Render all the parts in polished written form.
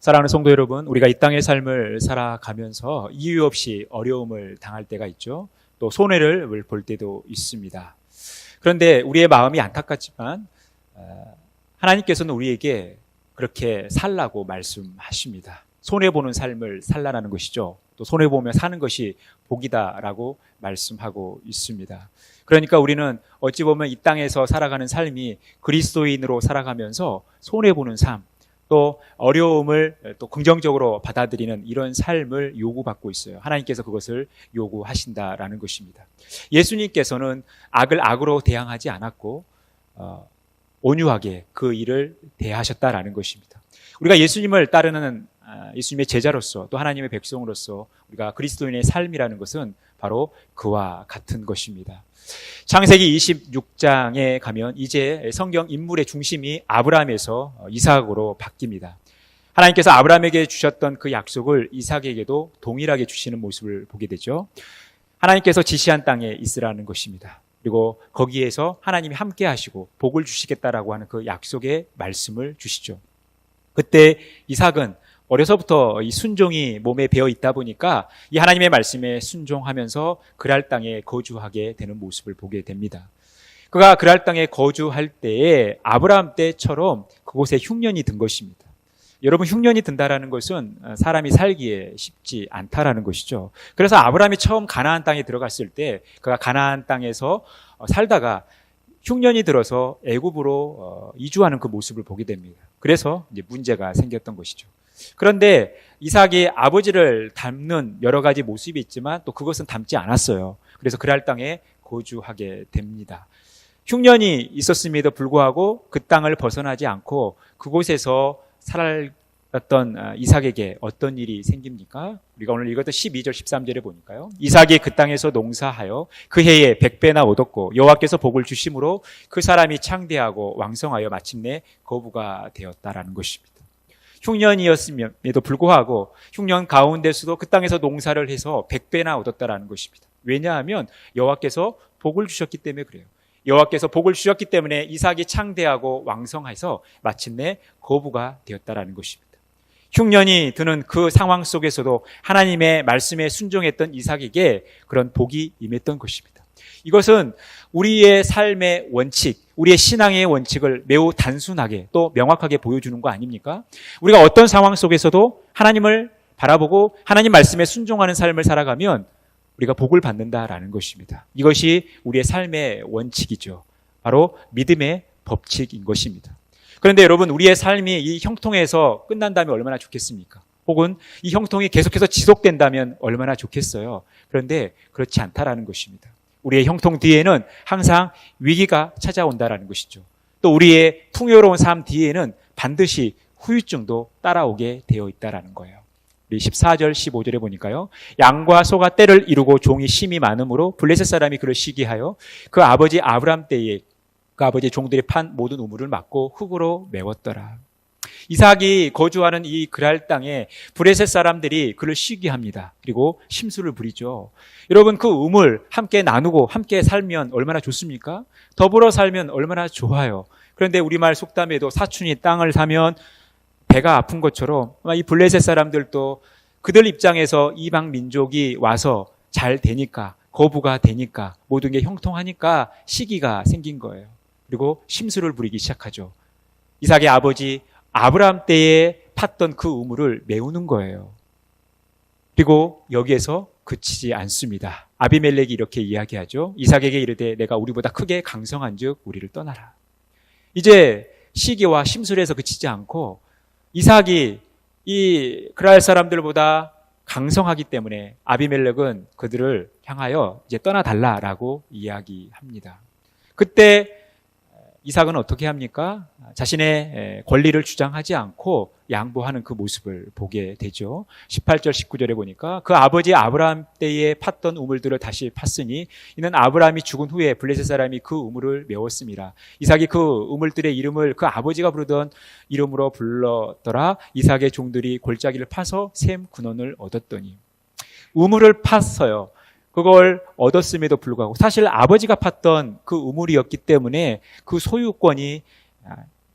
사랑하는 성도 여러분, 우리가 이 땅의 삶을 살아가면서 이유 없이 어려움을 당할 때가 있죠. 또 손해를 볼 때도 있습니다. 그런데 우리의 마음이 안타깝지만 하나님께서는 우리에게 그렇게 살라고 말씀하십니다. 손해보는 삶을 살라는 것이죠. 또 손해보며 사는 것이 복이다라고 말씀하고 있습니다. 그러니까 우리는 어찌 보면 이 땅에서 살아가는 삶이 그리스도인으로 살아가면서 손해보는 삶, 또 어려움을 또 긍정적으로 받아들이는 이런 삶을 요구받고 있어요. 하나님께서 그것을 요구하신다라는 것입니다. 예수님께서는 악을 악으로 대항하지 않았고 온유하게 그 일을 대하셨다라는 것입니다. 우리가 예수님을 따르는 예수님의 제자로서 또 하나님의 백성으로서 우리가 그리스도인의 삶이라는 것은 바로 그와 같은 것입니다. 창세기 26장에 가면 이제 성경 인물의 중심이 아브라함에서 이삭으로 바뀝니다. 하나님께서 아브라함에게 주셨던 그 약속을 이삭에게도 동일하게 주시는 모습을 보게 되죠. 하나님께서 지시한 땅에 있으라는 것입니다. 그리고 거기에서 하나님이 함께 하시고 복을 주시겠다라고 하는 그 약속의 말씀을 주시죠. 그때 이삭은 어려서부터 이 순종이 몸에 배어 있다 보니까 이 하나님의 말씀에 순종하면서 그랄 땅에 거주하게 되는 모습을 보게 됩니다. 그가 그랄 땅에 거주할 때에 아브라함 때처럼 그곳에 흉년이 든 것입니다. 여러분, 흉년이 든다라는 것은 사람이 살기에 쉽지 않다라는 것이죠. 그래서 아브라함이 처음 가나안 땅에 들어갔을 때 그가 가나안 땅에서 살다가 흉년이 들어서 애굽으로 이주하는 그 모습을 보게 됩니다. 그래서 이제 문제가 생겼던 것이죠. 그런데 이삭이 아버지를 닮는 여러 가지 모습이 있지만 또 그것은 닮지 않았어요. 그래서 그랄 땅에 거주하게 됩니다. 흉년이 있었음에도 불구하고 그 땅을 벗어나지 않고 그곳에서 살았던 이삭에게 어떤 일이 생깁니까? 우리가 오늘 읽었던 12절 13절에 보니까요. 이삭이 그 땅에서 농사하여 그 해에 100배나 얻었고 여호와께서 복을 주심으로 그 사람이 창대하고 왕성하여 마침내 거부가 되었다라는 것입니다. 흉년이었음에도 불구하고 흉년 가운데서도 그 땅에서 농사를 해서 100배나 얻었다라는 것입니다. 왜냐하면 여호와께서 복을 주셨기 때문에 그래요. 여호와께서 복을 주셨기 때문에 이삭이 창대하고 왕성해서 마침내 거부가 되었다라는 것입니다. 흉년이 드는 그 상황 속에서도 하나님의 말씀에 순종했던 이삭에게 그런 복이 임했던 것입니다. 이것은 우리의 삶의 원칙, 우리의 신앙의 원칙을 매우 단순하게 또 명확하게 보여주는 거 아닙니까? 우리가 어떤 상황 속에서도 하나님을 바라보고 하나님 말씀에 순종하는 삶을 살아가면 우리가 복을 받는다라는 것입니다. 이것이 우리의 삶의 원칙이죠. 바로 믿음의 법칙인 것입니다. 그런데 여러분, 우리의 삶이 이 형통에서 끝난다면 얼마나 좋겠습니까? 혹은 이 형통이 계속해서 지속된다면 얼마나 좋겠어요. 그런데 그렇지 않다라는 것입니다. 우리의 형통 뒤에는 항상 위기가 찾아온다라는 것이죠. 또 우리의 풍요로운 삶 뒤에는 반드시 후유증도 따라오게 되어 있다라는 거예요. 우리 14절 15절에 보니까요. 양과 소가 때를 이루고 종이 심이 많으므로 블레셋 사람이 그를 시기하여 그 아버지 아브람 때에 그 아버지의 종들이 판 모든 우물을 막고 흙으로 메웠더라. 이삭이 거주하는 이 그랄 땅에 블레셋 사람들이 그를 시기합니다. 그리고 심술을 부리죠. 여러분, 그 우물 함께 나누고 함께 살면 얼마나 좋습니까? 더불어 살면 얼마나 좋아요. 그런데 우리말 속담에도 사촌이 땅을 사면 배가 아픈 것처럼 이 블레셋 사람들도 그들 입장에서 이방 민족이 와서 잘 되니까, 거부가 되니까, 모든 게 형통하니까 시기가 생긴 거예요. 그리고 심술을 부리기 시작하죠. 이삭의 아버지 아브라함 때에 팠던 그 우물을 메우는 거예요. 그리고 여기에서 그치지 않습니다. 아비멜렉이 이렇게 이야기하죠. 이삭에게 이르되 내가 우리보다 크게 강성한 즉 우리를 떠나라. 이제 시기와 심술에서 그치지 않고 이삭이 이 그랄 사람들보다 강성하기 때문에 아비멜렉은 그들을 향하여 이제 떠나달라라고 이야기합니다. 그때 이삭은 어떻게 합니까? 자신의 권리를 주장하지 않고 양보하는 그 모습을 보게 되죠. 18절 19절에 보니까 그 아버지 아브라함 때에 팠던 우물들을 다시 팠으니 이는 아브라함이 죽은 후에 블레셋 사람이 그 우물을 메웠습니다. 이삭이 그 우물들의 이름을 그 아버지가 부르던 이름으로 불렀더라. 이삭의 종들이 골짜기를 파서 샘 근원을 얻었더니 우물을 팠어요. 그걸 얻었음에도 불구하고 사실 아버지가 팠던 그 우물이었기 때문에 그 소유권이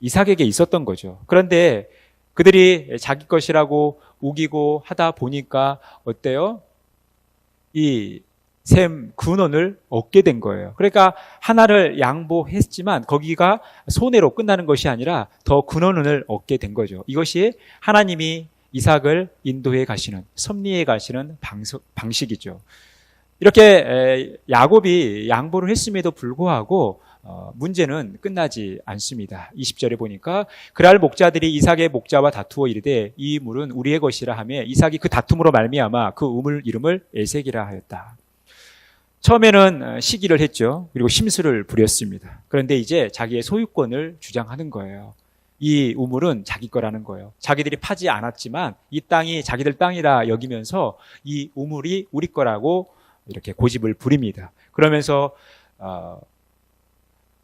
이삭에게 있었던 거죠. 그런데 그들이 자기 것이라고 우기고 하다 보니까 어때요? 이 셈 근원을 얻게 된 거예요. 그러니까 하나를 양보했지만 거기가 손해로 끝나는 것이 아니라 더 근원을 얻게 된 거죠. 이것이 하나님이 이삭을 인도해 가시는, 섭리해 가시는 방식이죠. 이렇게 야곱이 양보를 했음에도 불구하고 문제는 끝나지 않습니다. 20절에 보니까 그랄 목자들이 이삭의 목자와 다투어 이르되 이 물은 우리의 것이라 하며 이삭이 그 다툼으로 말미암아 그 우물 이름을 에색이라 하였다. 처음에는 시기를 했죠. 그리고 심술을 부렸습니다. 그런데 이제 자기의 소유권을 주장하는 거예요. 이 우물은 자기 거라는 거예요. 자기들이 파지 않았지만 이 땅이 자기들 땅이라 여기면서 이 우물이 우리 거라고 이렇게 고집을 부립니다. 그러면서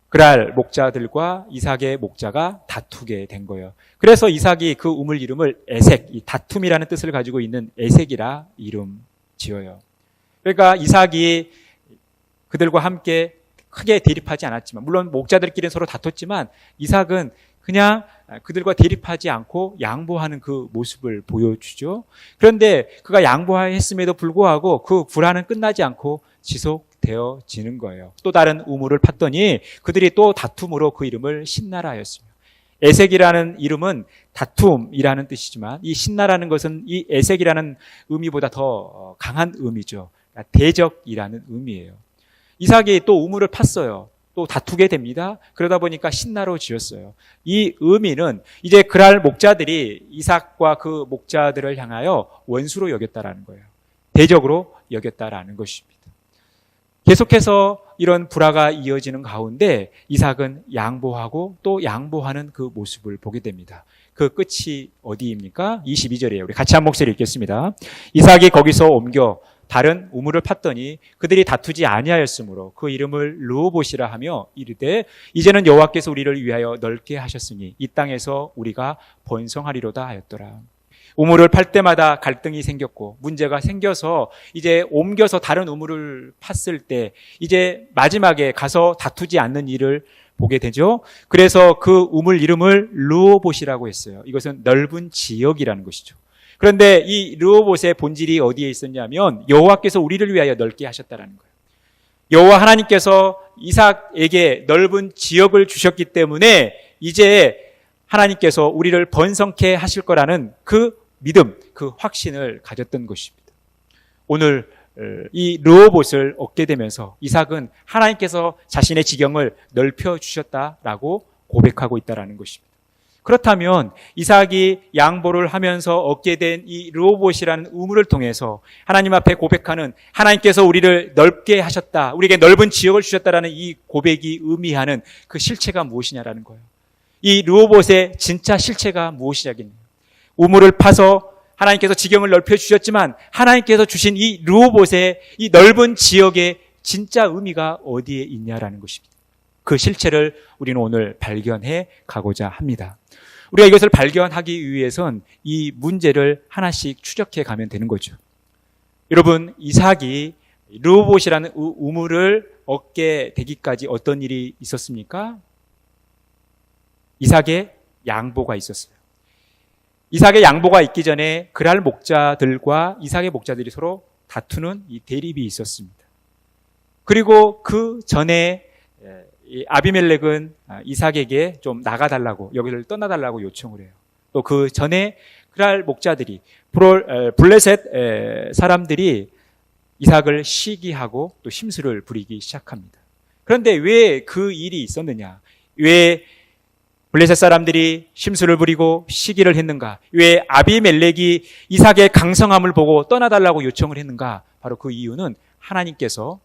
그랄 목자들과 이삭의 목자가 다투게 된 거예요. 그래서 이삭이 그 우물 이름을 에색, 이 다툼이라는 뜻을 가지고 있는 에색이라 이름 지어요. 그러니까 이삭이 그들과 함께 크게 대립하지 않았지만, 물론 목자들끼리는 서로 다퉜지만 이삭은 그냥 그들과 대립하지 않고 양보하는 그 모습을 보여주죠. 그런데 그가 양보했음에도 불구하고 그 불화는 끝나지 않고 지속되어지는 거예요. 또 다른 우물을 팠더니 그들이 또 다툼으로 그 이름을 신나라 하였습니다. 에색이라는 이름은 다툼이라는 뜻이지만 이 신나라는 것은 이 에색이라는 의미보다 더 강한 의미죠. 그러니까 대적이라는 의미예요. 이삭이 또 우물을 팠어요. 또 다투게 됩니다. 그러다 보니까 신나로 지었어요. 이 의미는 이제 그랄 목자들이 이삭과 그 목자들을 향하여 원수로 여겼다라는 거예요. 대적으로 여겼다라는 것입니다. 계속해서 이런 불화가 이어지는 가운데 이삭은 양보하고 또 양보하는 그 모습을 보게 됩니다. 그 끝이 어디입니까? 22절이에요. 우리 같이 한 목소리 읽겠습니다. 이삭이 거기서 옮겨 다른 우물을 팠더니 그들이 다투지 아니하였으므로 그 이름을 르호봇이라 하며 이르되 이제는 여호와께서 우리를 위하여 넓게 하셨으니 이 땅에서 우리가 번성하리로다 하였더라. 우물을 팔 때마다 갈등이 생겼고 문제가 생겨서 이제 옮겨서 다른 우물을 팠을 때 이제 마지막에 가서 다투지 않는 일을 보게 되죠. 그래서 그 우물 이름을 르호봇이라고 했어요. 이것은 넓은 지역이라는 것이죠. 그런데 이 르호봇의 본질이 어디에 있었냐면 여호와께서 우리를 위하여 넓게 하셨다라는 거예요. 여호와 하나님께서 이삭에게 넓은 지역을 주셨기 때문에 이제 하나님께서 우리를 번성케 하실 거라는 그 믿음, 그 확신을 가졌던 것입니다. 오늘 이 르호봇을 얻게 되면서 이삭은 하나님께서 자신의 지경을 넓혀 주셨다라고 고백하고 있다라는 것입니다. 그렇다면 이삭이 양보를 하면서 얻게 된 이 르호봇이라는 우물을 통해서 하나님 앞에 고백하는 하나님께서 우리를 넓게 하셨다, 우리에게 넓은 지역을 주셨다라는 이 고백이 의미하는 그 실체가 무엇이냐라는 거예요. 이 르호봇의 진짜 실체가 무엇이냐겠냐. 우물을 파서 하나님께서 지경을 넓혀 주셨지만 하나님께서 주신 이 르호봇의 이 넓은 지역의 진짜 의미가 어디에 있냐라는 것입니다. 그 실체를 우리는 오늘 발견해 가고자 합니다. 우리가 이것을 발견하기 위해선 이 문제를 하나씩 추적해 가면 되는 거죠. 여러분, 이삭이 르호봇이라는 우물을 얻게 되기까지 어떤 일이 있었습니까? 이삭의 양보가 있었어요. 이삭의 양보가 있기 전에 그랄 목자들과 이삭의 목자들이 서로 다투는 이 대립이 있었습니다. 그리고 그 전에 아비멜렉은 이삭에게 좀 나가달라고, 여기를 떠나달라고 요청을 해요. 또 그 전에 그랄 목자들이, 블레셋 사람들이 이삭을 시기하고 또 심술을 부리기 시작합니다. 그런데 왜 그 일이 있었느냐? 왜 블레셋 사람들이 심술을 부리고 시기를 했는가? 왜 아비멜렉이 이삭의 강성함을 보고 떠나달라고 요청을 했는가? 바로 그 이유는 하나님께서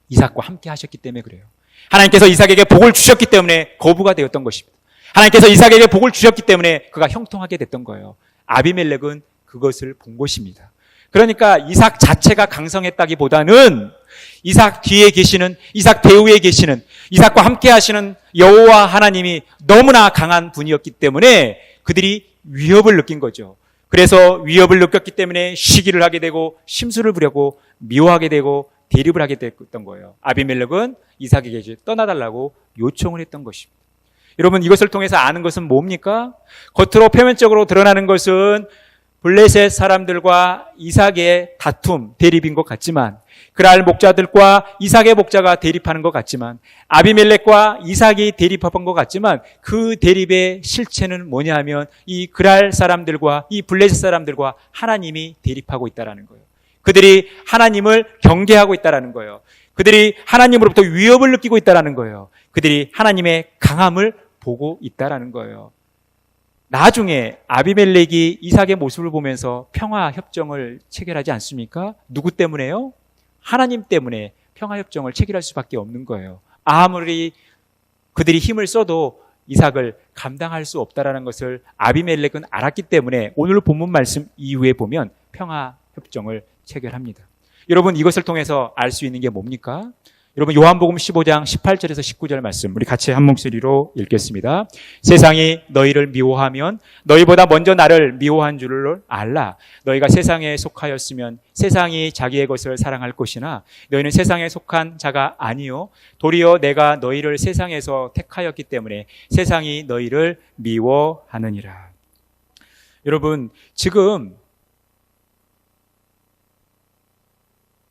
이삭과 함께 하셨기 때문에 그래요. 하나님께서 이삭에게 복을 주셨기 때문에 거부가 되었던 것입니다. 하나님께서 이삭에게 복을 주셨기 때문에 그가 형통하게 됐던 거예요. 아비멜렉은 그것을 본 것입니다. 그러니까 이삭 자체가 강성했다기보다는 이삭 뒤에 계시는, 이삭 배후에 계시는, 이삭과 함께 하시는 여호와 하나님이 너무나 강한 분이었기 때문에 그들이 위협을 느낀 거죠. 그래서 위협을 느꼈기 때문에 시기를 하게 되고 심술을 부려고 미워하게 되고 대립을 하게 됐던 거예요. 아비멜렉은 이삭에게 떠나달라고 요청을 했던 것입니다. 여러분, 이것을 통해서 아는 것은 뭡니까? 겉으로 표면적으로 드러나는 것은 블레셋 사람들과 이삭의 다툼, 대립인 것 같지만, 그랄 목자들과 이삭의 목자가 대립하는 것 같지만, 아비멜렉과 이삭이 대립한 것 같지만, 그 대립의 실체는 뭐냐 하면 이 그랄 사람들과 이 블레셋 사람들과 하나님이 대립하고 있다는 거예요. 그들이 하나님을 경계하고 있다는 거예요. 그들이 하나님으로부터 위협을 느끼고 있다는 거예요. 그들이 하나님의 강함을 보고 있다는 거예요. 나중에 아비멜렉이 이삭의 모습을 보면서 평화협정을 체결하지 않습니까? 누구 때문에요? 하나님 때문에 평화협정을 체결할 수밖에 없는 거예요. 아무리 그들이 힘을 써도 이삭을 감당할 수 없다는 것을 아비멜렉은 알았기 때문에 오늘 본문 말씀 이후에 보면 평화협정을 체결합니다. 여러분, 이것을 통해서 알 수 있는 게 뭡니까? 여러분, 요한복음 15장 18절에서 19절 말씀 우리 같이 한 목소리로 읽겠습니다. 세상이 너희를 미워하면 너희보다 먼저 나를 미워한 줄을 알라. 너희가 세상에 속하였으면 세상이 자기의 것을 사랑할 것이나 너희는 세상에 속한 자가 아니요 도리어 내가 너희를 세상에서 택하였기 때문에 세상이 너희를 미워하느니라. 여러분, 지금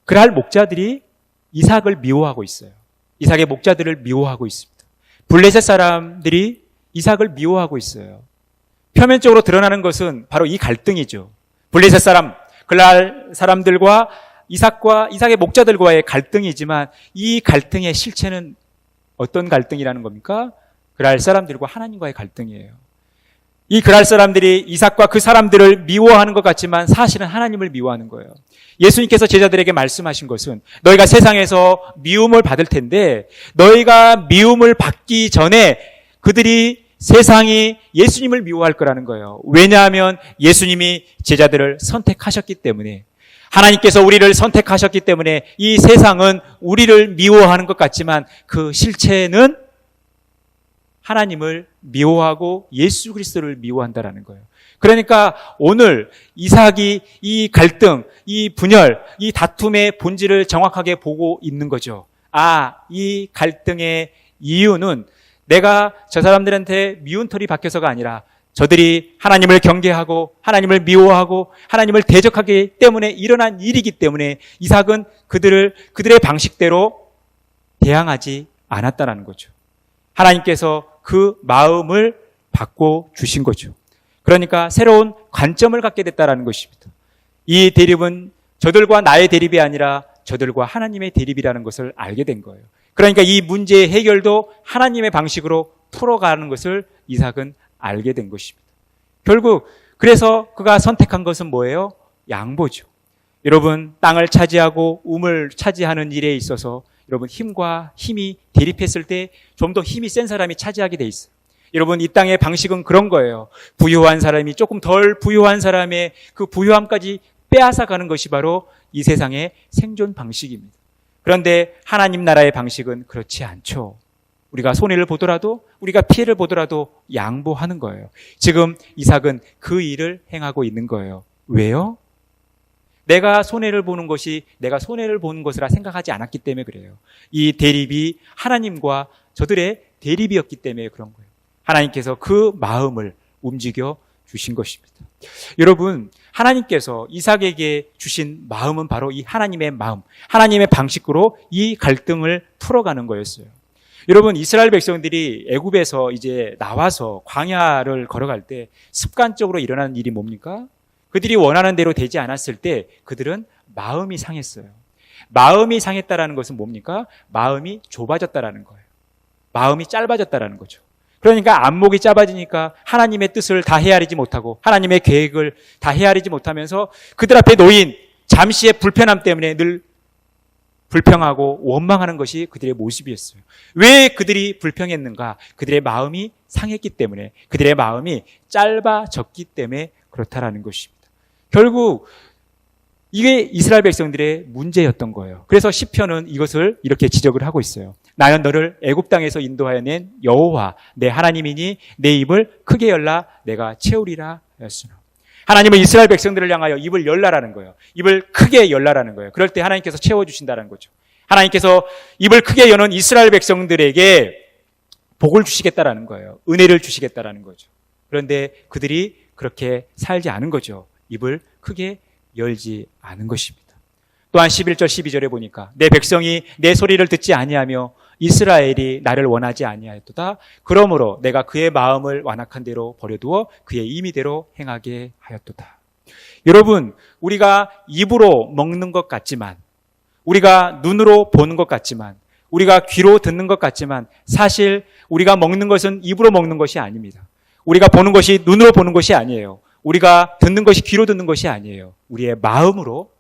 그랄 목자들이 이삭을 미워하고 있어요. 이삭의 목자들을 미워하고 있습니다. 블레셋 사람들이 이삭을 미워하고 있어요. 표면적으로 드러나는 것은 바로 이 갈등이죠. 블레셋 사람, 그랄 사람들과 이삭의 목자들과의 갈등이지만 이 갈등의 실체는 어떤 갈등이라는 겁니까? 그랄 사람들과 하나님과의 갈등이에요. 이 그랄 사람들이 이삭과 그 사람들을 미워하는 것 같지만 사실은 하나님을 미워하는 거예요. 예수님께서 제자들에게 말씀하신 것은 너희가 세상에서 미움을 받을 텐데 너희가 미움을 받기 전에 그들이 세상이 예수님을 미워할 거라는 거예요. 왜냐하면 예수님이 제자들을 선택하셨기 때문에, 하나님께서 우리를 선택하셨기 때문에 이 세상은 우리를 미워하는 것 같지만 그 실체는 하나님을 미워하고 예수 그리스도를 미워한다라는 거예요. 그러니까 오늘 이삭이 이 갈등, 이 분열, 이 다툼의 본질을 정확하게 보고 있는 거죠. 이 갈등의 이유는 내가 저 사람들한테 미운 털이 박혀서가 아니라 저들이 하나님을 경계하고 하나님을 미워하고 하나님을 대적하기 때문에 일어난 일이기 때문에 이삭은 그들의 방식대로 대항하지 않았다는 거죠. 하나님께서 그 마음을 바꿔 주신 거죠. 그러니까 새로운 관점을 갖게 됐다는 것입니다. 이 대립은 저들과 나의 대립이 아니라 저들과 하나님의 대립이라는 것을 알게 된 거예요. 그러니까 이 문제의 해결도 하나님의 방식으로 풀어가는 것을 이삭은 알게 된 것입니다. 결국 그래서 그가 선택한 것은 뭐예요? 양보죠. 여러분, 땅을 차지하고 우물 차지하는 일에 있어서 여러분, 힘과 힘이 대립했을 때 좀 더 힘이 센 사람이 차지하게 돼 있어요. 여러분, 이 땅의 방식은 그런 거예요. 부유한 사람이 조금 덜 부유한 사람의 그 부유함까지 빼앗아가는 것이 바로 이 세상의 생존 방식입니다. 그런데 하나님 나라의 방식은 그렇지 않죠. 우리가 손해를 보더라도, 우리가 피해를 보더라도 양보하는 거예요. 지금 이삭은 그 일을 행하고 있는 거예요. 왜요? 내가 손해를 보는 것이 내가 손해를 보는 것이라 생각하지 않았기 때문에 그래요. 이 대립이 하나님과 저들의 대립이었기 때문에 그런 거예요. 하나님께서 그 마음을 움직여 주신 것입니다. 여러분, 하나님께서 이삭에게 주신 마음은 바로 이 하나님의 마음, 하나님의 방식으로 이 갈등을 풀어가는 거였어요. 여러분, 이스라엘 백성들이 애굽에서 이제 나와서 광야를 걸어갈 때 습관적으로 일어나는 일이 뭡니까? 그들이 원하는 대로 되지 않았을 때 그들은 마음이 상했어요. 마음이 상했다라는 것은 뭡니까? 마음이 좁아졌다라는 거예요. 마음이 짧아졌다라는 거죠. 그러니까 안목이 짧아지니까 하나님의 뜻을 다 헤아리지 못하고 하나님의 계획을 다 헤아리지 못하면서 그들 앞에 놓인 잠시의 불편함 때문에 늘 불평하고 원망하는 것이 그들의 모습이었어요. 왜 그들이 불평했는가? 그들의 마음이 상했기 때문에, 그들의 마음이 짧아졌기 때문에 그렇다라는 것입니다. 결국 이게 이스라엘 백성들의 문제였던 거예요. 그래서 시편은 이것을 이렇게 지적을 하고 있어요. 나는 너를 애굽 땅에서 인도하여 낸 여호와 내 하나님이니 내 입을 크게 열라 내가 채우리라 하였으나. 하나님은 이스라엘 백성들을 향하여 입을 열라라는 거예요. 입을 크게 열라라는 거예요. 그럴 때 하나님께서 채워주신다는 거죠. 하나님께서 입을 크게 여는 이스라엘 백성들에게 복을 주시겠다라는 거예요. 은혜를 주시겠다라는 거죠. 그런데 그들이 그렇게 살지 않은 거죠. 입을 크게 열지 않은 것입니다. 또한 11절 12절에 보니까 내 백성이 내 소리를 듣지 아니하며 이스라엘이 나를 원하지 아니하였도다. 그러므로 내가 그의 마음을 완악한 대로 버려두어 그의 임의대로 행하게 하였도다. 여러분, 우리가 입으로 먹는 것 같지만, 우리가 눈으로 보는 것 같지만, 우리가 귀로 듣는 것 같지만 사실 우리가 먹는 것은 입으로 먹는 것이 아닙니다. 우리가 보는 것이 눈으로 보는 것이 아니에요. 우리가 듣는 것이 귀로 듣는 것이 아니에요. 우리의 마음으로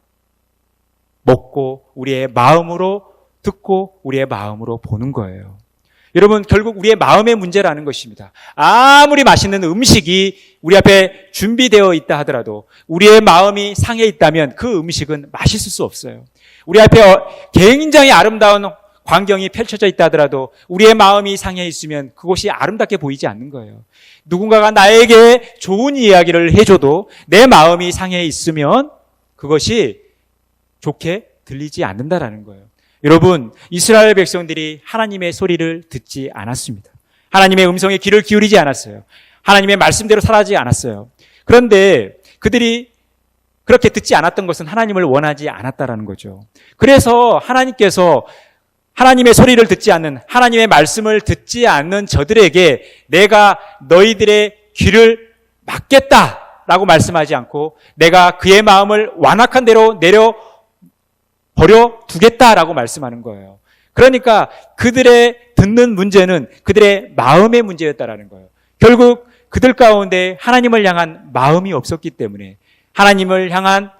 먹고 우리의 마음으로 듣고 우리의 마음으로 보는 거예요. 여러분, 결국 우리의 마음의 문제라는 것입니다. 아무리 맛있는 음식이 우리 앞에 준비되어 있다 하더라도 우리의 마음이 상해 있다면 그 음식은 맛있을 수 없어요. 우리 앞에 굉장히 아름다운 광경이 펼쳐져 있다 하더라도 우리의 마음이 상해 있으면 그곳이 아름답게 보이지 않는 거예요. 누군가가 나에게 좋은 이야기를 해줘도 내 마음이 상해 있으면 그것이 좋게 들리지 않는다라는 거예요. 여러분, 이스라엘 백성들이 하나님의 소리를 듣지 않았습니다. 하나님의 음성에 귀를 기울이지 않았어요. 하나님의 말씀대로 살아가지 않았어요. 그런데 그들이 그렇게 듣지 않았던 것은 하나님을 원하지 않았다라는 거죠. 그래서 하나님께서 하나님의 소리를 듣지 않는, 하나님의 말씀을 듣지 않는 저들에게 내가 너희들의 귀를 막겠다라고 말씀하지 않고 내가 그의 마음을 완악한 대로 버려 두겠다라고 말씀하는 거예요. 그러니까 그들의 듣는 문제는 그들의 마음의 문제였다라는 거예요. 결국 그들 가운데 하나님을 향한 마음이 없었기 때문에, 하나님을 향한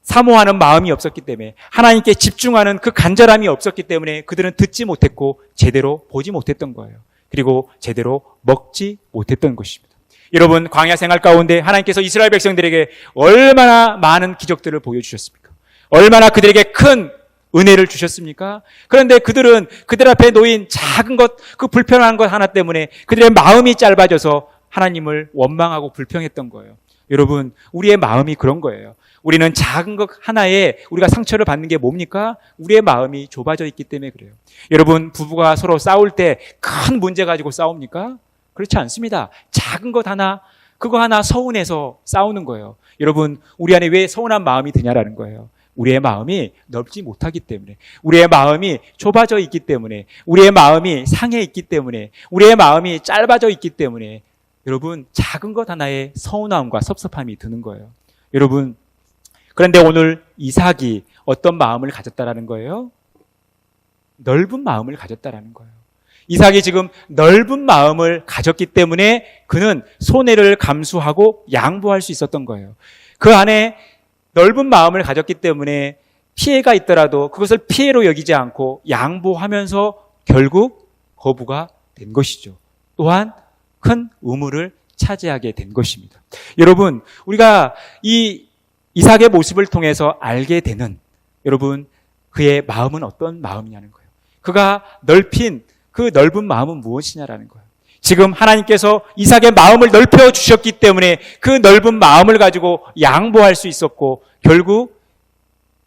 사모하는 마음이 없었기 때문에, 하나님께 집중하는 그 간절함이 없었기 때문에 그들은 듣지 못했고 제대로 보지 못했던 거예요. 그리고 제대로 먹지 못했던 것입니다. 여러분, 광야 생활 가운데 하나님께서 이스라엘 백성들에게 얼마나 많은 기적들을 보여주셨습니까? 얼마나 그들에게 큰 은혜를 주셨습니까? 그런데 그들은 그들 앞에 놓인 작은 것, 그 불편한 것 하나 때문에 그들의 마음이 짧아져서 하나님을 원망하고 불평했던 거예요. 여러분, 우리의 마음이 그런 거예요. 우리는 작은 것 하나에 우리가 상처를 받는 게 뭡니까? 우리의 마음이 좁아져 있기 때문에 그래요. 여러분, 부부가 서로 싸울 때 큰 문제 가지고 싸웁니까? 그렇지 않습니다. 작은 것 하나, 그거 하나 서운해서 싸우는 거예요. 여러분, 우리 안에 왜 서운한 마음이 드냐라는 거예요. 우리의 마음이 넓지 못하기 때문에, 우리의 마음이 좁아져 있기 때문에, 우리의 마음이 상해 있기 때문에, 우리의 마음이 짧아져 있기 때문에 여러분, 작은 것 하나에 서운함과 섭섭함이 드는 거예요. 여러분, 그런데 오늘 이삭이 어떤 마음을 가졌다라는 거예요? 넓은 마음을 가졌다라는 거예요. 이삭이 지금 넓은 마음을 가졌기 때문에 그는 손해를 감수하고 양보할 수 있었던 거예요. 그 안에 넓은 마음을 가졌기 때문에 피해가 있더라도 그것을 피해로 여기지 않고 양보하면서 결국 거부가 된 것이죠. 또한 큰 의무를 차지하게 된 것입니다. 여러분, 우리가 이 이삭의 모습을 통해서 알게 되는, 여러분, 그의 마음은 어떤 마음이냐는 거예요. 그가 넓힌 그 넓은 마음은 무엇이냐라는 거예요. 지금 하나님께서 이삭의 마음을 넓혀 주셨기 때문에 그 넓은 마음을 가지고 양보할 수 있었고 결국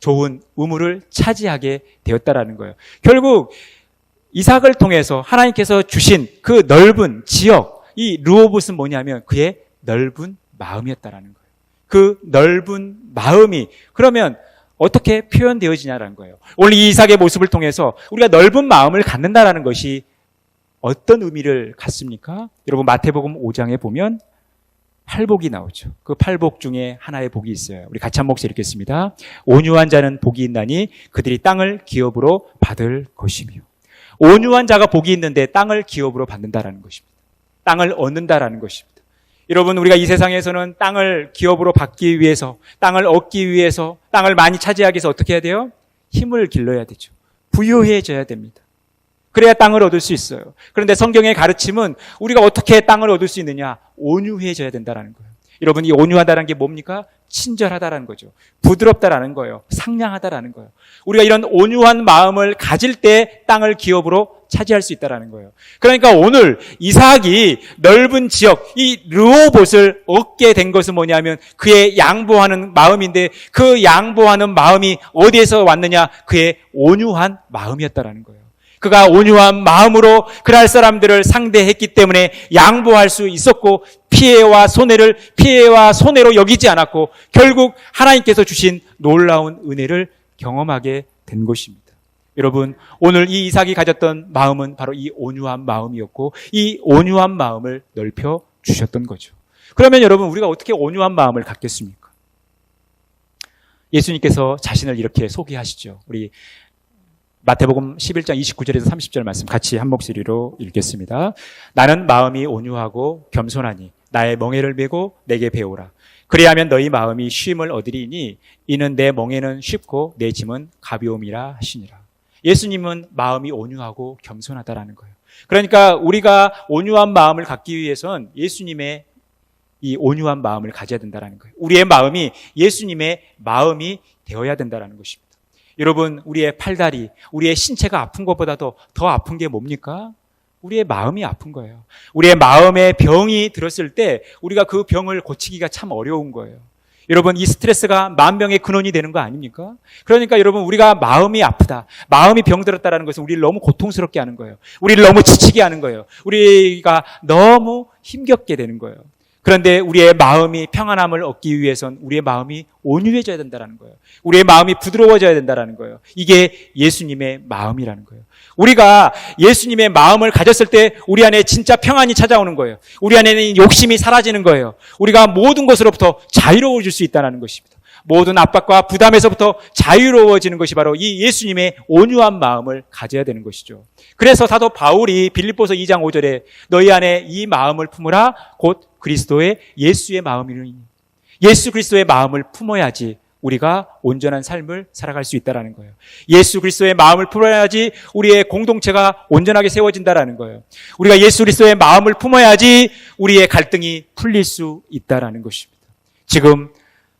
좋은 의무를 차지하게 되었다라는 거예요. 결국 이삭을 통해서 하나님께서 주신 그 넓은 지역, 이 르호봇은 뭐냐면 그의 넓은 마음이었다라는 거예요. 그 넓은 마음이 그러면 어떻게 표현되어지냐라는 거예요. 오늘 이 이삭의 모습을 통해서 우리가 넓은 마음을 갖는다라는 것이 어떤 의미를 갖습니까? 여러분, 마태복음 5장에 보면 팔복이 나오죠. 그 팔복 중에 하나의 복이 있어요. 우리 같이 한 목소리 읽겠습니다. 온유한 자는 복이 있나니 그들이 땅을 기업으로 받을 것이며. 온유한 자가 복이 있는데 땅을 기업으로 받는다라는 것입니다. 땅을 얻는다라는 것입니다. 여러분, 우리가 이 세상에서는 땅을 기업으로 받기 위해서, 땅을 얻기 위해서, 땅을 많이 차지하기 위해서 어떻게 해야 돼요? 힘을 길러야 되죠. 부유해져야 됩니다. 그래야 땅을 얻을 수 있어요. 그런데 성경의 가르침은 우리가 어떻게 땅을 얻을 수 있느냐? 온유해져야 된다는 거예요. 여러분, 이 온유하다는 게 뭡니까? 친절하다라는 거죠. 부드럽다라는 거예요. 상냥하다라는 거예요. 우리가 이런 온유한 마음을 가질 때 땅을 기업으로 차지할 수 있다라는 거예요. 그러니까 오늘 이삭이 넓은 지역, 이 르호봇을 얻게 된 것은 뭐냐면 그의 양보하는 마음인데 그 양보하는 마음이 어디에서 왔느냐? 그의 온유한 마음이었다라는 거예요. 그가 온유한 마음으로 그날 사람들을 상대했기 때문에 양보할 수 있었고 피해와 손해로 여기지 않았고 결국 하나님께서 주신 놀라운 은혜를 경험하게 된 것입니다. 여러분, 오늘 이 이삭이 가졌던 마음은 바로 이 온유한 마음이었고 이 온유한 마음을 넓혀 주셨던 거죠. 그러면 여러분, 우리가 어떻게 온유한 마음을 갖겠습니까? 예수님께서 자신을 이렇게 소개하시죠. 우리 마태복음 11장 29절에서 30절 말씀 같이 한 목소리로 읽겠습니다. 나는 마음이 온유하고 겸손하니 나의 멍에를 메고 내게 배우라. 그리하면 너희 마음이 쉼을 얻으리니 이는 내 멍에는 쉽고 내 짐은 가벼움이라 하시니라. 예수님은 마음이 온유하고 겸손하다라는 거예요. 그러니까 우리가 온유한 마음을 갖기 위해선 예수님의 이 온유한 마음을 가져야 된다는 거예요. 우리의 마음이 예수님의 마음이 되어야 된다는 것입니다. 여러분, 우리의 팔다리, 우리의 신체가 아픈 것보다도 더 아픈 게 뭡니까? 우리의 마음이 아픈 거예요. 우리의 마음에 병이 들었을 때 우리가 그 병을 고치기가 참 어려운 거예요. 여러분, 이 스트레스가 만병의 근원이 되는 거 아닙니까? 그러니까 여러분, 우리가 마음이 아프다, 마음이 병들었다는 것은 우리를 너무 고통스럽게 하는 거예요. 우리를 너무 지치게 하는 거예요. 우리가 너무 힘겹게 되는 거예요. 그런데 우리의 마음이 평안함을 얻기 위해선 우리의 마음이 온유해져야 된다는 거예요. 우리의 마음이 부드러워져야 된다는 거예요. 이게 예수님의 마음이라는 거예요. 우리가 예수님의 마음을 가졌을 때 우리 안에 진짜 평안이 찾아오는 거예요. 우리 안에는 욕심이 사라지는 거예요. 우리가 모든 것으로부터 자유로워질 수 있다는 것입니다. 모든 압박과 부담에서부터 자유로워지는 것이 바로 이 예수님의 온유한 마음을 가져야 되는 것이죠. 그래서 사도 바울이 빌립보서 2장 5절에 너희 안에 이 마음을 품으라 곧 그리스도의 예수의 마음이니, 예수 그리스도의 마음을 품어야지 우리가 온전한 삶을 살아갈 수 있다는 거예요. 예수 그리스도의 마음을 품어야지 우리의 공동체가 온전하게 세워진다는 거예요. 우리가 예수 그리스도의 마음을 품어야지 우리의 갈등이 풀릴 수 있다는 것입니다. 지금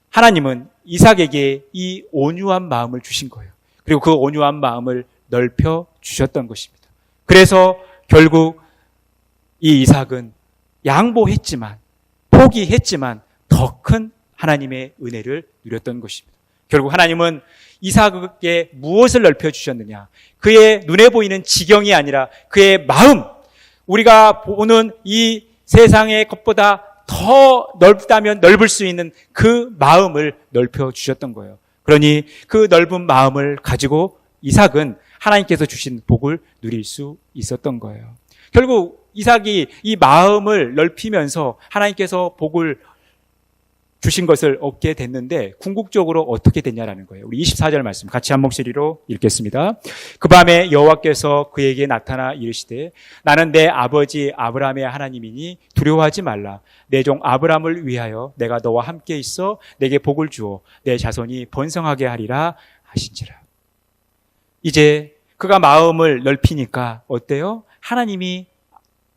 하나님은 이삭에게 이 온유한 마음을 주신 거예요. 그리고 그 온유한 마음을 넓혀 주셨던 것입니다. 그래서 결국 이 이삭은 양보했지만, 포기했지만 더 큰 하나님의 은혜를 누렸던 것입니다. 결국 하나님은 이삭에게 무엇을 넓혀 주셨느냐? 그의 눈에 보이는 지경이 아니라 그의 마음, 우리가 보는 이 세상의 것보다 더 넓다면 넓을 수 있는 그 마음을 넓혀 주셨던 거예요. 그러니 그 넓은 마음을 가지고 이삭은 하나님께서 주신 복을 누릴 수 있었던 거예요. 결국 이삭이 이 마음을 넓히면서 하나님께서 복을 주신 것을 얻게 됐는데 궁극적으로 어떻게 됐냐라는 거예요. 우리 24절 말씀 같이 한 목소리로 읽겠습니다. 그 밤에 여호와께서 그에게 나타나 이르시되 나는 내 아버지 아브라함의 하나님이니 두려워하지 말라. 내 종 아브라함을 위하여 내가 너와 함께 있어 내게 복을 주어 내 자손이 번성하게 하리라 하신지라. 이제 그가 마음을 넓히니까 어때요? 하나님이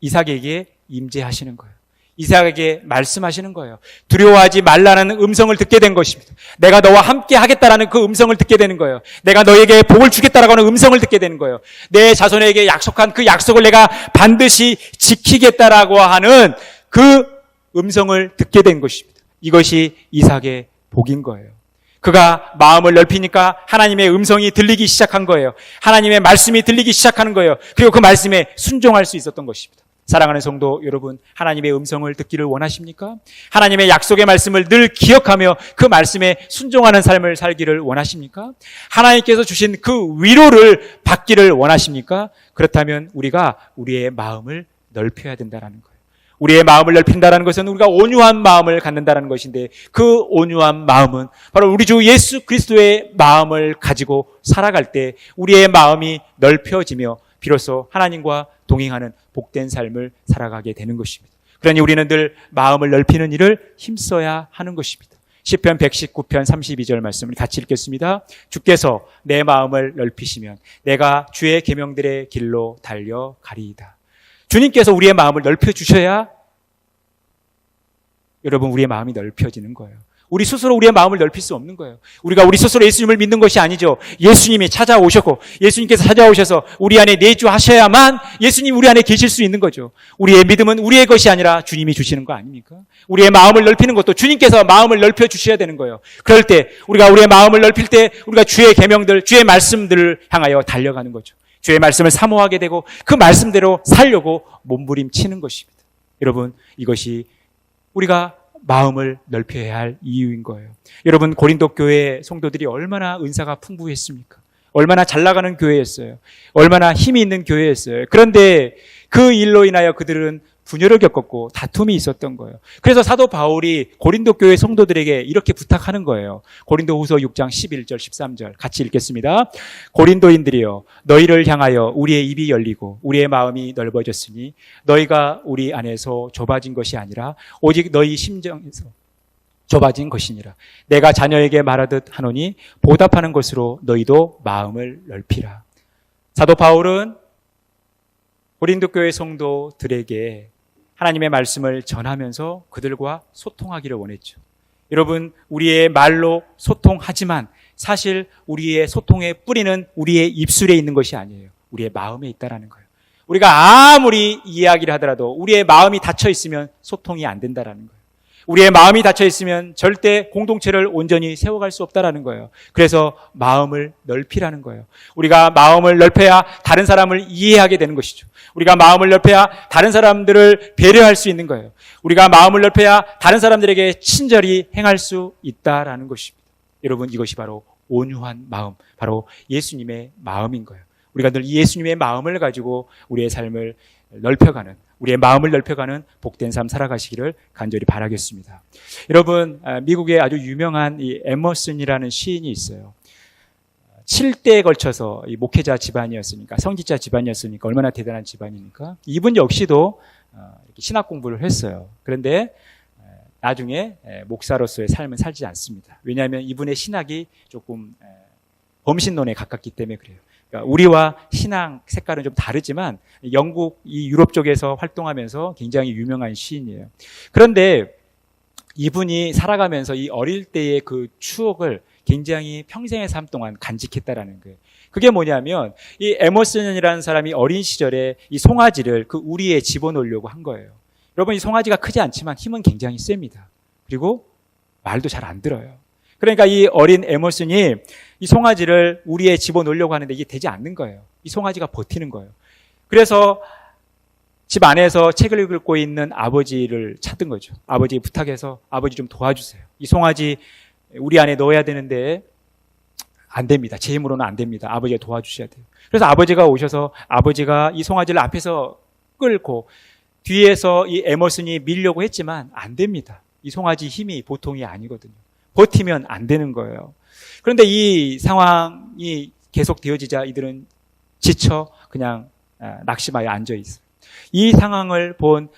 이삭에게 임재하시는 거예요. 이삭에게 말씀하시는 거예요. 두려워하지 말라는 음성을 듣게 된 것입니다. 내가 너와 함께 하겠다라는 그 음성을 듣게 되는 거예요. 내가 너에게 복을 주겠다라고 하는 음성을 듣게 되는 거예요. 내 자손에게 약속한 그 약속을 내가 반드시 지키겠다라고 하는 그 음성을 듣게 된 것입니다. 이것이 이삭의 복인 거예요. 그가 마음을 넓히니까 하나님의 음성이 들리기 시작한 거예요. 하나님의 말씀이 들리기 시작하는 거예요. 그리고 그 말씀에 순종할 수 있었던 것입니다. 사랑하는 성도 여러분, 하나님의 음성을 듣기를 원하십니까? 하나님의 약속의 말씀을 늘 기억하며 그 말씀에 순종하는 삶을 살기를 원하십니까? 하나님께서 주신 그 위로를 받기를 원하십니까? 그렇다면 우리가 우리의 마음을 넓혀야 된다는 거예요. 우리의 마음을 넓힌다는 것은 우리가 온유한 마음을 갖는다는 것인데 그 온유한 마음은 바로 우리 주 예수 그리스도의 마음을 가지고 살아갈 때 우리의 마음이 넓혀지며 비로소 하나님과 동행하는 복된 삶을 살아가게 되는 것입니다. 그러니 우리는 늘 마음을 넓히는 일을 힘써야 하는 것입니다. 시편 119편 32절 말씀을 같이 읽겠습니다. 주께서 내 마음을 넓히시면 내가 주의 계명들의 길로 달려가리이다. 주님께서 우리의 마음을 넓혀주셔야 여러분 우리의 마음이 넓혀지는 거예요. 우리 스스로 우리의 마음을 넓힐 수 없는 거예요. 우리가 우리 스스로 예수님을 믿는 것이 아니죠. 예수님이 찾아오셨고 예수님께서 찾아오셔서 우리 안에 내주하셔야만 예수님 우리 안에 계실 수 있는 거죠. 우리의 믿음은 우리의 것이 아니라 주님이 주시는 거 아닙니까? 우리의 마음을 넓히는 것도 주님께서 마음을 넓혀 주셔야 되는 거예요. 그럴 때 우리가 우리의 마음을 넓힐 때 우리가 주의 계명들, 주의 말씀들을 향하여 달려가는 거죠. 주의 말씀을 사모하게 되고 그 말씀대로 살려고 몸부림치는 것입니다. 여러분, 이것이 우리가 마음을 넓혀야 할 이유인 거예요. 여러분, 고린도 교회 성도들이 얼마나 은사가 풍부했습니까? 얼마나 잘 나가는 교회였어요. 얼마나 힘이 있는 교회였어요. 그런데 그 일로 인하여 그들은 분열을 겪었고 다툼이 있었던 거예요. 그래서 사도 바울이 고린도 교회 성도들에게 이렇게 부탁하는 거예요. 고린도후서 6장 11절 13절 같이 읽겠습니다. 고린도인들이여, 너희를 향하여 우리의 입이 열리고 우리의 마음이 넓어졌으니 너희가 우리 안에서 좁아진 것이 아니라 오직 너희 심정에서 좁아진 것이니라. 내가 자녀에게 말하듯 하노니 보답하는 것으로 너희도 마음을 넓히라. 사도 바울은 고린도 교회 성도들에게 하나님의 말씀을 전하면서 그들과 소통하기를 원했죠. 여러분, 우리의 말로 소통하지만 사실 우리의 소통의 뿌리는 우리의 입술에 있는 것이 아니에요. 우리의 마음에 있다라는 거예요. 우리가 아무리 이야기를 하더라도 우리의 마음이 닫혀 있으면 소통이 안 된다라는 거예요. 우리의 마음이 닫혀 있으면 절대 공동체를 온전히 세워갈 수 없다라는 거예요. 그래서 마음을 넓히라는 거예요. 우리가 마음을 넓혀야 다른 사람을 이해하게 되는 것이죠. 우리가 마음을 넓혀야 다른 사람들을 배려할 수 있는 거예요. 우리가 마음을 넓혀야 다른 사람들에게 친절히 행할 수 있다라는 것입니다. 여러분, 이것이 바로 온유한 마음, 바로 예수님의 마음인 거예요. 우리가 늘 예수님의 마음을 가지고 우리의 삶을 넓혀가는, 우리의 마음을 넓혀가는 복된 삶 살아가시기를 간절히 바라겠습니다. 여러분, 미국에 아주 유명한 이 에머슨이라는 시인이 있어요. 7대에 걸쳐서 이 목회자 집안이었으니까, 성직자 집안이었으니까 얼마나 대단한 집안입니까? 이분 역시도 이렇게 신학 공부를 했어요. 그런데 나중에 목사로서의 삶을 살지 않습니다. 왜냐하면 이분의 신학이 조금 범신론에 가깝기 때문에 그래요. 그러니까 우리와 신앙 색깔은 좀 다르지만 영국, 이 유럽 쪽에서 활동하면서 굉장히 유명한 시인이에요. 그런데 이분이 살아가면서 이 어릴 때의 그 추억을 굉장히 평생의 삶 동안 간직했다라는 거예요. 그게 뭐냐면 이 에머슨이라는 사람이 어린 시절에 이 송아지를 그 우리에 집어넣으려고 한 거예요. 여러분, 이 송아지가 크지 않지만 힘은 굉장히 셉니다. 그리고 말도 잘 안 들어요. 그러니까 이 어린 에머슨이 이 송아지를 우리에 집어넣으려고 하는데 이게 되지 않는 거예요. 이 송아지가 버티는 거예요. 그래서 집 안에서 책을 읽고 있는 아버지를 찾은 거죠. 아버지 부탁해서 아버지 좀 도와주세요. 이 송아지 우리 안에 넣어야 되는데 안 됩니다. 제 힘으로는 안 됩니다. 아버지가 도와주셔야 돼요. 그래서 아버지가 오셔서 아버지가 이 송아지를 앞에서 끌고 뒤에서 이 에머슨이 밀려고 했지만 안 됩니다. 이 송아지 힘이 보통이 아니거든요. 버티면 안 되는 거예요. 그런데 이 상황이 계속 되어지자 이들은 지쳐 그냥 낙심하여 앉아 있어요. 이 상황을 본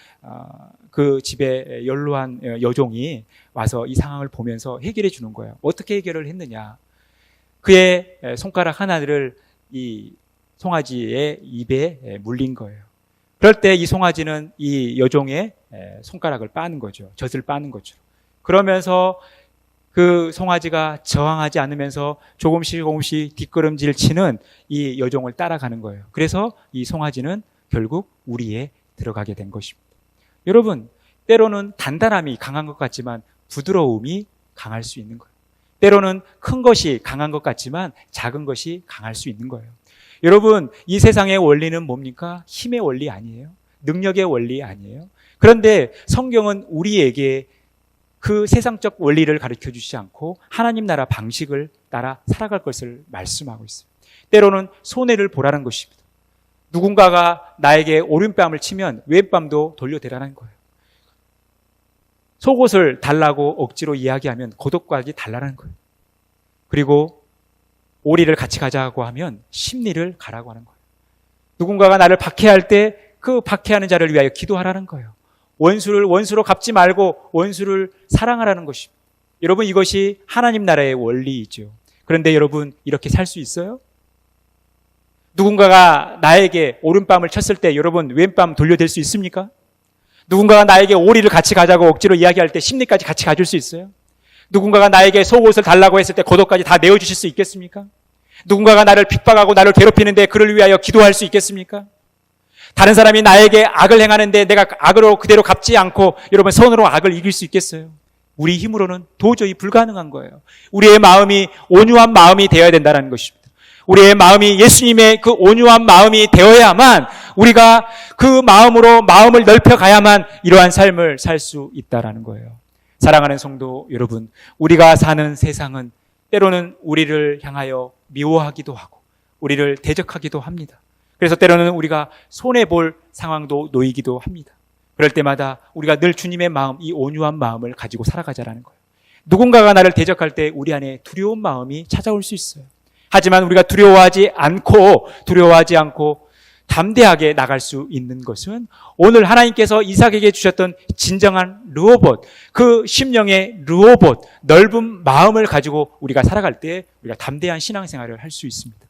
그 집에 연로한 여종이 와서 이 상황을 보면서 해결해 주는 거예요. 어떻게 해결을 했느냐? 그의 손가락 하나를 이 송아지의 입에 물린 거예요. 그럴 때 이 송아지는 이 여종의 손가락을 빠는 거죠. 젖을 빠는 거죠. 그러면서 그 송아지가 저항하지 않으면서 조금씩 뒷걸음질 치는 이 여종을 따라가는 거예요. 그래서 이 송아지는 결국 우리에 들어가게 된 것입니다. 여러분, 때로는 단단함이 강한 것 같지만 부드러움이 강할 수 있는 거예요. 때로는 큰 것이 강한 것 같지만 작은 것이 강할 수 있는 거예요. 여러분, 이 세상의 원리는 뭡니까? 힘의 원리 아니에요? 능력의 원리 아니에요? 그런데 성경은 우리에게 그 세상적 원리를 가르쳐 주시지 않고 하나님 나라 방식을 따라 살아갈 것을 말씀하고 있어요. 때로는 손해를 보라는 것입니다. 누군가가 나에게 오른뺨을 치면 왼뺨도 돌려대라는 거예요. 속옷을 달라고 억지로 이야기하면 겉옷까지 달라는 거예요. 그리고 오리를 같이 가자고 하면 심리를 가라고 하는 거예요. 누군가가 나를 박해할 때 그 박해하는 자를 위하여 기도하라는 거예요. 원수를 원수로 갚지 말고 원수를 사랑하라는 것입니다. 여러분, 이것이 하나님 나라의 원리이죠. 그런데 여러분, 이렇게 살 수 있어요? 누군가가 나에게 오른뺨을 쳤을 때 여러분 왼뺨 돌려댈 수 있습니까? 누군가가 나에게 오리를 같이 가자고 억지로 이야기할 때 심리까지 같이 가줄 수 있어요? 누군가가 나에게 속옷을 달라고 했을 때 겉옷까지 다 내어주실 수 있겠습니까? 누군가가 나를 핍박하고 나를 괴롭히는데 그를 위하여 기도할 수 있겠습니까? 다른 사람이 나에게 악을 행하는데 내가 악으로 그대로 갚지 않고 여러분 선으로 악을 이길 수 있겠어요? 우리 힘으로는 도저히 불가능한 거예요. 우리의 마음이 온유한 마음이 되어야 된다는 것입니다. 우리의 마음이 예수님의 그 온유한 마음이 되어야만 우리가 그 마음으로 마음을 넓혀가야만 이러한 삶을 살 수 있다라는 거예요. 사랑하는 성도 여러분, 우리가 사는 세상은 때로는 우리를 향하여 미워하기도 하고 우리를 대적하기도 합니다. 그래서 때로는 우리가 손해볼 상황도 놓이기도 합니다. 그럴 때마다 우리가 늘 주님의 마음, 이 온유한 마음을 가지고 살아가자라는 거예요. 누군가가 나를 대적할 때 우리 안에 두려운 마음이 찾아올 수 있어요. 하지만 우리가 두려워하지 않고 담대하게 나갈 수 있는 것은 오늘 하나님께서 이삭에게 주셨던 진정한 르호봇, 그 심령의 르호봇, 넓은 마음을 가지고 우리가 살아갈 때 우리가 담대한 신앙생활을 할 수 있습니다.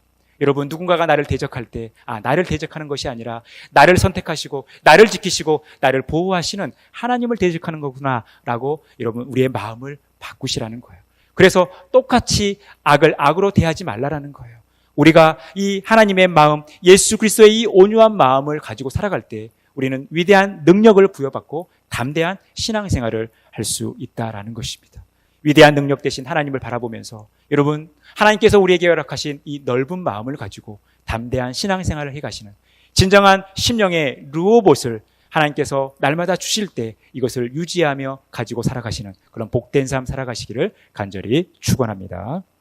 여러분, 누군가가 나를 대적할 때 나를 대적하는 것이 아니라 나를 선택하시고 나를 지키시고 나를 보호하시는 하나님을 대적하는 거구나라고 여러분 우리의 마음을 바꾸시라는 거예요. 그래서 똑같이 악을 악으로 대하지 말라라는 거예요. 우리가 이 하나님의 마음, 예수 그리스도의 이 온유한 마음을 가지고 살아갈 때 우리는 위대한 능력을 부여받고 담대한 신앙생활을 할 수 있다라는 것입니다. 위대한 능력 대신 하나님을 바라보면서 여러분, 하나님께서 우리에게 허락하신 이 넓은 마음을 가지고 담대한 신앙생활을 해가시는 진정한 심령의 르호봇을 하나님께서 날마다 주실 때 이것을 유지하며 가지고 살아가시는 그런 복된 삶 살아가시기를 간절히 축원합니다.